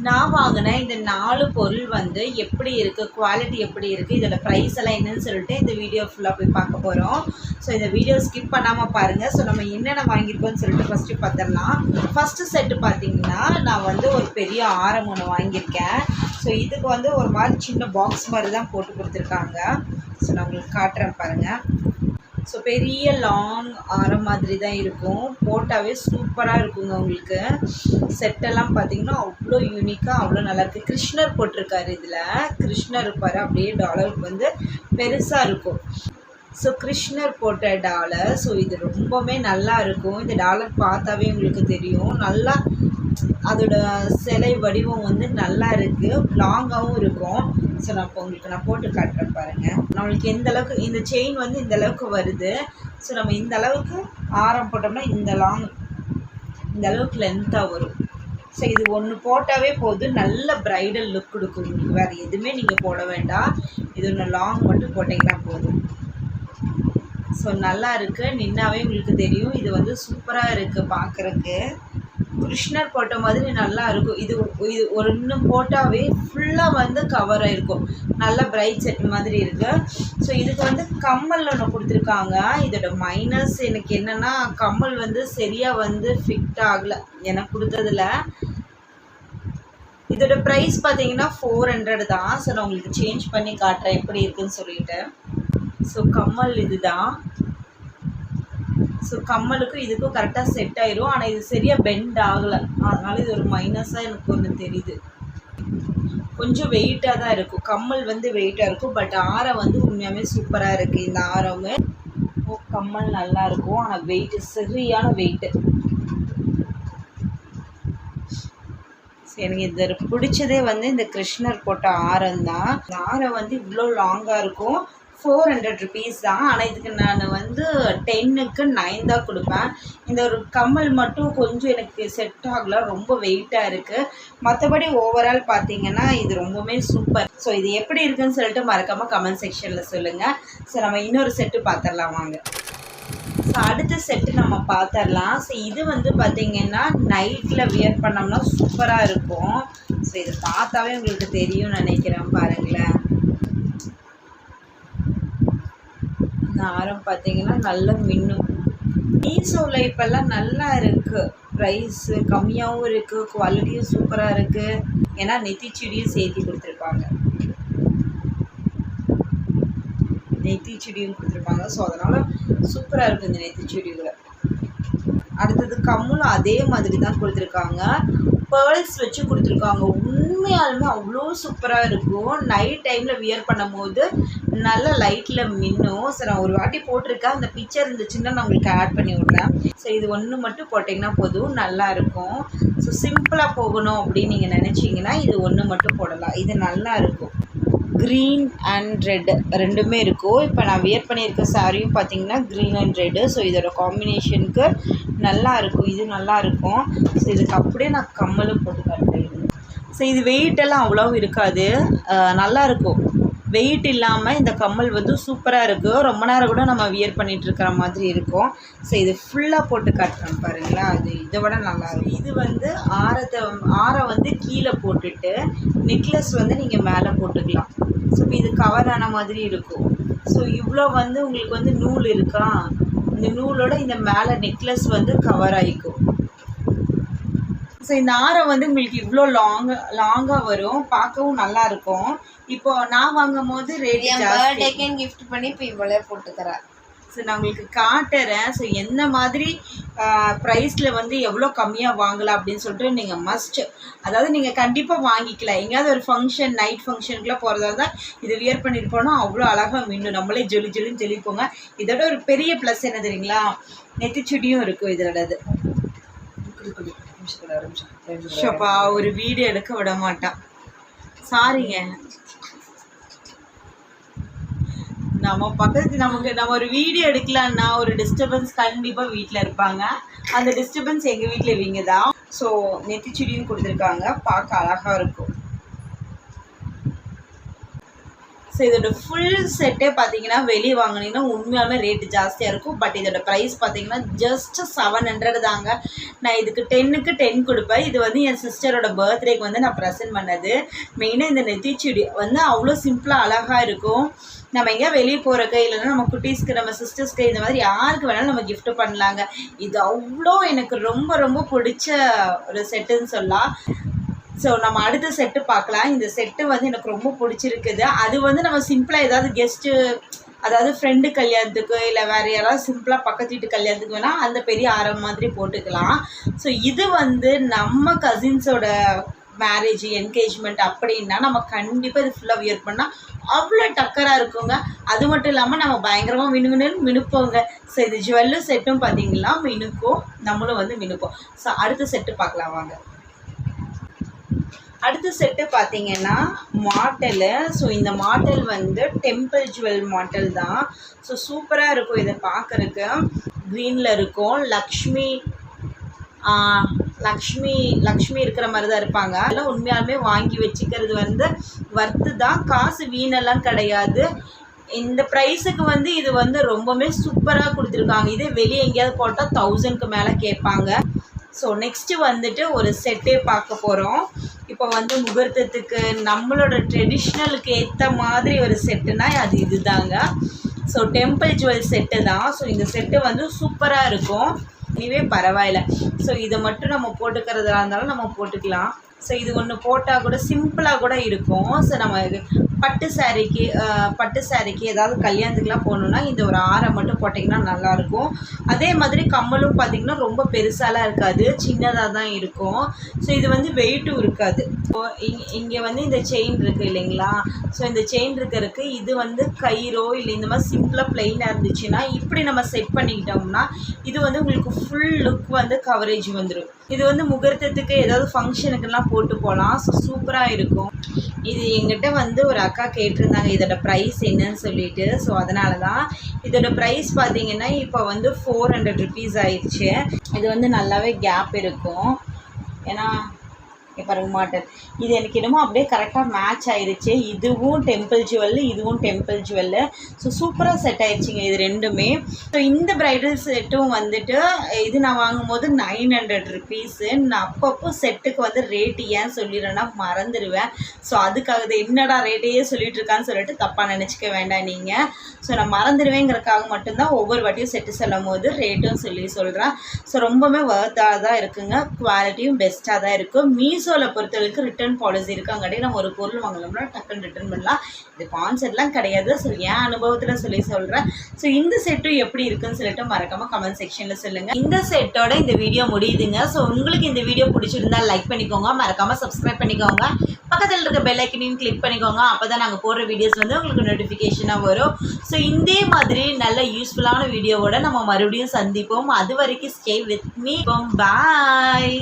நான் வாங்கின இந்த 4 பொருள் வந்து எப்படி இருக்குது, குவாலிட்டி எப்படி இருக்குது, இதோட ப்ரைஸ் எல்லாம் என்னன்னு சொல்லிட்டு இந்த வீடியோ ஃபுல்லாக போய் பார்க்க போகிறோம். ஸோ இந்த வீடியோ ஸ்கிப் பண்ணாமல் பாருங்கள். ஸோ நம்ம என்னென்ன வாங்கியிருக்கோம்னு சொல்லிட்டு ஃபஸ்ட்டு பார்த்துடலாம். ஃபஸ்ட்டு செட்டு பார்த்திங்கன்னா நான் வந்து ஒரு பெரிய ஆரம் ஒன்று வாங்கியிருக்கேன். ஸோ இதுக்கு வந்து ஒரு மாதிரி சின்ன பாக்ஸ் மாதிரி தான் போட்டு கொடுத்துருக்காங்க. ஸோ நான் உங்களுக்கு காட்டுறேன் பாருங்கள். ஸோ பெரிய லாங் ஆரம் மாதிரி தான் இருக்கும். போட்டாவே சூப்பராக இருக்குங்க. உங்களுக்கு செட்டெல்லாம் பார்த்திங்கன்னா அவ்வளோ யூனிக்காக அவ்வளோ நல்லாயிருக்கு. கிருஷ்ணர் போட்டிருக்காரு. இதில் கிருஷ்ணர் இருப்பார், அப்படியே டாலருக்கு வந்து பெருசாக இருக்கும். ஸோ கிருஷ்ணர் போட்ட டாலர். ஸோ இது ரொம்பவுமே நல்லா இருக்கும். இந்த டாலர் பார்த்தாவே உங்களுக்கு தெரியும். நல்லா அதோட சிலை வடிவம் வந்து நல்லா இருக்குது, லாங்காகவும் இருக்கும். ஸோ நான் இப்போ உங்களுக்கு நான் போட்டு காட்டுறேன் பாருங்கள். நம்மளுக்கு எந்த அளவுக்கு இந்த செயின் வந்து இந்த அளவுக்கு வருது. ஸோ நம்ம இந்த அளவுக்கு ஆரம் போட்டோம்னா இந்த அளவுக்கு லென்த்தாக வரும். ஸோ இது ஒன்று போட்டாவே போதும், நல்ல ப்ரைடல் லுக் கொடுக்கும் உங்களுக்கு. வேறு எதுவுமே நீங்கள் போட வேண்டாம், இது ஒன்று லாங் மட்டும் போட்டிங்கன்னா போதும். ஸோ நல்லா இருக்குது, நின்னாவே உங்களுக்கு தெரியும். இது வந்து சூப்பராக இருக்குது பார்க்குறக்கு. கிருஷ்ணர் போட்ட மாதிரி நல்லா இருக்கும். இது ஒரு இன்னும் போட்டாவே ஃபுல்லாக வந்து கவர் ஆகிருக்கும். நல்ல பிரைட் செட் மாதிரி இருக்குது. ஸோ இதுக்கு வந்து கம்மல் ஒன்று கொடுத்துருக்காங்க. இதோட மைனஸ் எனக்கு என்னென்னா, கம்மல் வந்து சரியாக வந்து ஃபிட் ஆகலை எனக்கு கொடுத்ததில். இதோட ப்ரைஸ் பார்த்தீங்கன்னா 400 தான். ஸோ நான் உங்களுக்கு சேஞ்ச் பண்ணி காட்டுறேன் எப்படி இருக்குதுன்னு சொல்லிட்டு. ஸோ கம்மல் இது தான். ஸோ கம்மலுக்கும் இதுக்கும் கரெக்டாக செட் ஆயிரும். ஆனால் இது சரியாக பெண்ட் ஆகலை, அதனால் இது ஒரு மைனஸாக எனக்கு ஒன்று தெரியுது. கொஞ்சம் வெயிட்டாக தான் இருக்கும். கம்மல் வந்து வெயிட்டாக இருக்கும், பட் ஆரம் வந்து உண்மையாகவே சூப்பராக இருக்குது. இந்த ஆரமே கம்மல் நல்லாயிருக்கும், ஆனால் வெயிட்டு சரியான வெயிட்டு. எனக்கு இது பிடிச்சதே வந்து இந்த கிருஷ்ணர் போட்ட ஆரம் தான். இந்த ஆரம் வந்து இவ்வளோ லாங்காக இருக்கும். 400 ருபீஸ் தான். ஆனால் இதுக்கு நான் வந்து 10க்கு 9 தான் கொடுப்பேன். இந்த ஒரு கம்மல் மட்டும் கொஞ்சம் எனக்கு செட் ஆகலை, ரொம்ப வெயிட்டாக இருக்குது. மற்றபடி ஓவரால் பார்த்தீங்கன்னா இது ரொம்பவுமே சூப்பர். ஸோ இது எப்படி இருக்குதுன்னு சொல்லிட்டு மறக்காமல் கமெண்ட் செக்ஷனில் சொல்லுங்கள். ஸோ நம்ம இன்னொரு செட்டு பார்த்துடலாம் வாங்க. ஸோ அடுத்த செட்டு நம்ம பார்த்துடலாம். ஸோ இது வந்து பார்த்திங்கன்னா நைட்டில் வியர் பண்ணோம்னா சூப்பராக இருக்கும். ஸோ இது பார்த்தாவே உங்களுக்கு தெரியும்னு நினைக்கிறேன் பாருங்களேன். ஆரம் பார்த்தீங்கன்னா நல்ல மின்னும். மீஷோவில் இப்போல்லாம் நல்லா இருக்குது, ப்ரைஸு கம்மியாகவும் இருக்குது, குவாலிட்டியும் சூப்பராக இருக்குது. ஏன்னா நெத்திச்சுடியும் சேர்த்து கொடுத்துருப்பாங்க, நெத்திச்சுடியும் கொடுத்துருப்பாங்க. ஸோ அதனால் சூப்பராக இருக்குது இந்த நெத்திச்சுடியில். அடுத்தது கம்மும் அதே மாதிரி தான் கொடுத்துருக்காங்க, பேர்ல்ஸ் வச்சு கொடுத்துருக்காங்க. உண்மையாலுமே அவ்வளோ சூப்பராக இருக்கும். நைட் டைமில் வியர் பண்ணும் போது நல்லா லைட்டில் மின்னும். ஸோ நான் ஒரு வாட்டி போட்டிருக்கேன், அந்த பிக்சர் இருந்துச்சுன்னா நான் உங்களுக்கு ஆட் பண்ணி விட்றேன். ஸோ இது ஒன்று மட்டும் போட்டிங்கன்னா போதும், நல்லாயிருக்கும். ஸோ சிம்பிளாக போகணும் அப்படின்னு நீங்கள் நினச்சிங்கன்னா இது ஒன்று மட்டும் போடலாம். இது நல்லா இருக்கும். க்ரீன் அண்ட் ரெட் ரெண்டுமே இருக்கும். இப்போ நான் வியர் பண்ணியிருக்க சாரியும் பார்த்தீங்கன்னா க்ரீன் அண்ட் ரெட்டு. ஸோ இதோட காம்பினேஷனுக்கு நல்லா இருக்கும், இது நல்லாயிருக்கும். ஸோ இதுக்கு அப்படியே நான் கம்மலும் போட்டு காட்டுறேன். ஸோ இது வெயிட்டெல்லாம் அவ்வளோ இருக்காது, நல்லாயிருக்கும். வெயிட் இல்லாமல் இந்த கம்மல் வந்து சூப்பராக இருக்குது. ரொம்ப நேரம் கூட நம்ம வியர் பண்ணிகிட்ருக்கிற மாதிரி இருக்கும். ஸோ இது ஃபுல்லாக போட்டு காட்டுறேன் பாருங்களா, அது இதை விட நல்லாயிருக்கும். இது வந்து ஆரம் வந்து கீழே போட்டுட்டு நெக்லஸ் வந்து நீங்கள் மேலே போட்டுக்கலாம். ஸோ இது கவர் ஆன மாதிரி இருக்கும். ஸோ இவ்வளோ வந்து உங்களுக்கு வந்து நூல் இருக்கா, இந்த நூலோட இந்த மேலே நெக்லஸ் வந்து கவர் ஆகிக்கும். ஸோ இந்த ஆரம் வந்து உங்களுக்கு இவ்வளோ லாங்காக வரும், பார்க்கவும் நல்லாயிருக்கும். இப்போ நான் வாங்கும் போது பர்த்டேக்கு கிஃப்ட் பண்ணி இப்போ இவ்வளோ போட்டுக்கிறேன். ஸோ நான் உங்களுக்கு காட்டுறேன். ஸோ எந்த மாதிரி ப்ரைஸில் வந்து எவ்வளோ கம்மியாக வாங்கலாம் அப்படின்னு சொல்லிட்டு நீங்கள் மஸ்ட், அதாவது நீங்கள் கண்டிப்பாக வாங்கிக்கலாம். எங்கேயாவது ஒரு ஃபங்க்ஷன், நைட் ஃபங்க்ஷனுக்குலாம் போகிறதா இருந்தால் இது வியர் பண்ணிட்டு போனால் அவ்வளோ அழகாக மீண்டும் நம்மளே ஜொலின்னு ஜொலிப்போங்க. இதோட ஒரு பெரிய ப்ளஸ் என்ன தெரியுங்களா, நெத்திச்சுடியும் இருக்கும் இதோடது. ஷப்பா ஒரு வீடியோ எடுக்க விட மாட்டான், சாரிங்க. நம்ம பக்கத்துக்கு நம்ம ஒரு வீடியோ எடுக்கலான்னா ஒரு டிஸ்டர்பன்ஸ் கண்டிப்பாக வீட்டில் இருப்பாங்க. அந்த டிஸ்டர்பன்ஸ் எங்கள் வீட்டில் இவங்க தான். ஸோ நெத்திச்சுடியும் கொடுத்துருக்காங்க, பார்க்க அழகாக இருக்கும். ஸோ இதோட ஃபுல் செட்டே பார்த்தீங்கன்னா வெளியே வாங்கினீங்கன்னா உண்மையாலுமே ரேட்டு ஜாஸ்தியாக இருக்கும். பட் இதோட ப்ரைஸ் பார்த்தீங்கன்னா ஜஸ்ட் 700 தாங்க. நான் இதுக்கு 10க்கு 10 கொடுப்பேன். இது வந்து என் சிஸ்டரோட பர்த்டேக்கு வந்து நான் ப்ரெசென்ட் பண்ணது. மெயினாக இந்த நெத்திச்சுடி வந்து அவ்வளோ சிம்பிளாக அழகாக இருக்கும். நம்ம எங்கேயா வெளியே போகிறக்கு இல்லைன்னா நம்ம குட்டீஸ்க்கு நம்ம சிஸ்டர்ஸ்க்கு இந்த மாதிரி யாருக்கு வேணாலும் நம்ம gift பண்ணலாங்க. இது அவ்வளோ எனக்கு ரொம்ப ரொம்ப பிடிச்ச ஒரு செட்டுன்னு சொல்லலாம். ஸோ நம்ம அடுத்த செட்டு பார்க்கலாம். இந்த செட்டு வந்து எனக்கு ரொம்ப பிடிச்சிருக்குது. அது வந்து நம்ம சிம்பிளாக ஏதாவது கெஸ்ட்டு, அதாவது ஃப்ரெண்டு கல்யாணத்துக்கு இல்லை வேறு யாராவது சிம்பிளாக பக்கத்து வீட்டு கல்யாணத்துக்கு வேணால் அந்த பெரிய ஆரம் மாதிரி போட்டுக்கலாம். ஸோ இது வந்து நம்ம கசின்ஸோட மேரேஜ் என்கேஜ்மெண்ட் அப்படின்னா நம்ம கண்டிப்பாக இது ஃபுல்லாக வியர் பண்ணால் அவ்வளோ டக்கராக இருக்குங்க. அது மட்டும் இல்லாமல் நம்ம பயங்கரமாக மினுப்போங்க. ஸோ இது ஜுவல்லு செட்டும் பார்த்தீங்கன்னா மினுக்கும், நம்மளும் வந்து மினுப்போம். ஸோ அடுத்த செட்டு பார்க்கலாம் வாங்க. அடுத்த செட்டு பார்த்தீங்கன்னா மாட்டலு. ஸோ இந்த மாட்டல் வந்து டெம்பிள் ஜுவல் மாட்டல் தான். ஸோ சூப்பராக இருக்கும். இதை பார்க்குறக்கு க்ரீனில் இருக்கும். லக்ஷ்மி இருக்கிற மாதிரி தான் இருப்பாங்க. அதெல்லாம் உண்மையாலுமே வாங்கி வச்சுக்கிறது வந்து வர்த்து தான், காசு வீணெல்லாம் கிடையாது. இந்த ப்ரைஸுக்கு வந்து இது வந்து ரொம்பவுமே சூப்பராக கொடுத்துருக்காங்க. இதே வெளியே எங்கேயாவது போட்டால் 1000க்கு மேலே கேட்பாங்க. ஸோ நெக்ஸ்ட்டு வந்துட்டு ஒரு செட்டே பார்க்க போகிறோம். இப்போ வந்து முகூர்த்தத்துக்கு நம்மளோட ட்ரெடிஷ்னலுக்கு ஏற்ற மாதிரி ஒரு செட்டுனா அது இது தாங்க. ஸோ டெம்பிள் ஜுவல் செட்டு தான். ஸோ இந்த செட்டு வந்து சூப்பராக இருக்கும். இதுவே பரவாயில்ல. ஸோ இதை மட்டும் நம்ம போட்டுக்கிறதா இருந்தாலும் நம்ம போட்டுக்கலாம். ஸோ இது ஒன்று போட்டால் கூட சிம்பிளாக கூட இருக்கும். ஸோ நம்ம பட்டு சாரிக்கு ஏதாவது கல்யாணத்துக்குலாம் போகணுன்னா இந்த ஒரு ஆரம் மட்டும் போட்டிங்கன்னா நல்லாயிருக்கும். அதே மாதிரி கம்மலும் பார்த்திங்கன்னா ரொம்ப பெருசாலாம் இருக்காது, சின்னதாக தான் இருக்கும். ஸோ இது வந்து வெயிட்டும் இருக்காது. ஸோ இங்கே வந்து இந்த செயின் இருக்குது இல்லைங்களா? ஸோ இந்த செயின் இருக்கிறதுக்கு இது வந்து கயிறோ இல்லை இந்த மாதிரி சிம்பிளாக ப்ளெயினாக இருந்துச்சுன்னா இப்படி நம்ம செட் பண்ணிக்கிட்டோம்னா இது வந்து உங்களுக்கு ஃபுல் லுக் வந்து கவரேஜ் வந்துடும். இது வந்து முகூர்த்தத்துக்கு ஏதாவது ஃபங்க்ஷனுக்கெல்லாம் போட்டு போகலாம். ஸோ சூப்பராக இருக்கும். இது எங்கிட்ட வந்து ஒரு அக்கா கேட்டிருந்தாங்க இதோட ப்ரைஸ் என்னன்னு சொல்லிட்டு. ஸோ அதனால தான் இதோட ப்ரைஸ் பார்த்தீங்கன்னா இப்போ வந்து 400 ருபீஸ் ஆயிடுச்சு. இது வந்து நல்லாவே கேப் இருக்கும். ஏன்னா பாருங்க மாட்டல் இது எனக்கு என்னமோ அப்படியே கரெக்டாக மேட்ச் ஆயிடுச்சு. இதுவும் டெம்பிள் ஜுவல்லு, இதுவும் டெம்பிள் ஜுவல்லு. ஸோ சூப்பராக செட் ஆயிடுச்சிங்க இது ரெண்டுமே. ஸோ இந்த ப்ரைடல் செட்டும் வந்துட்டு இது நான் வாங்கும்போது 900 ருபீஸு. நான் அப்பப்போ செட்டுக்கு வந்து ரேட்டு ஏன் சொல்லிடுறேன்னா மறந்துடுவேன். ஸோ அதுக்காக தான் என்னடா ரேட்டையே சொல்லிட்டு இருக்கான்னு சொல்லிட்டு தப்பாக நினச்சிக்க வேண்டாம் நீங்கள். ஸோ நான் மறந்துடுவேங்கிறதுக்காக மட்டும்தான் ஒவ்வொரு வாட்டியும் செட்டு சொல்லும் போது ரேட்டும் சொல்கிறேன். ஸோ ரொம்பவுமே வர்த்தாக தான் இருக்குங்க. குவாலிட்டியும் பெஸ்ட்டாக தான் இருக்கும். மீஷோவில் பொறுத்தவரைக்கும் ரிட்டர்ன் பாலிசி இருக்காங்காட்டி நம்ம ஒரு பொருள் வாங்கலாம்னா டக்குன்னு ரிட்டர்ன் பண்ணலாம். இது கான்செப்ட்லாம் கிடையாது. ஸோ என் அனுபவத்தில் சொல்கிறேன். ஸோ இந்த செட்டும் எப்படி இருக்குன்னு சொல்லிட்டு மறக்காமல் கமெண்ட் செக்ஷனில் சொல்லுங்கள். இந்த செட்டோட இந்த வீடியோ முடியுதுங்க. ஸோ உங்களுக்கு இந்த வீடியோ பிடிச்சிருந்தா லைக் பண்ணிக்கோங்க, மறக்காமல் சப்ஸ்கிரைப் பண்ணிக்கோங்க, பக்கத்தில் இருக்க பெல் ஐக்கனையும் கிளிக் பண்ணிக்கோங்க. அப்போ தான் நாங்கள் போடுற வீடியோஸ் வந்து உங்களுக்கு நோட்டிஃபிகேஷனாக வரும். ஸோ இதே மாதிரி நல்ல யூஸ்ஃபுல்லான வீடியோவோட நம்ம மறுபடியும் சந்திப்போம். அது வரைக்கும் ஸ்டே வித் மீ. பாய்.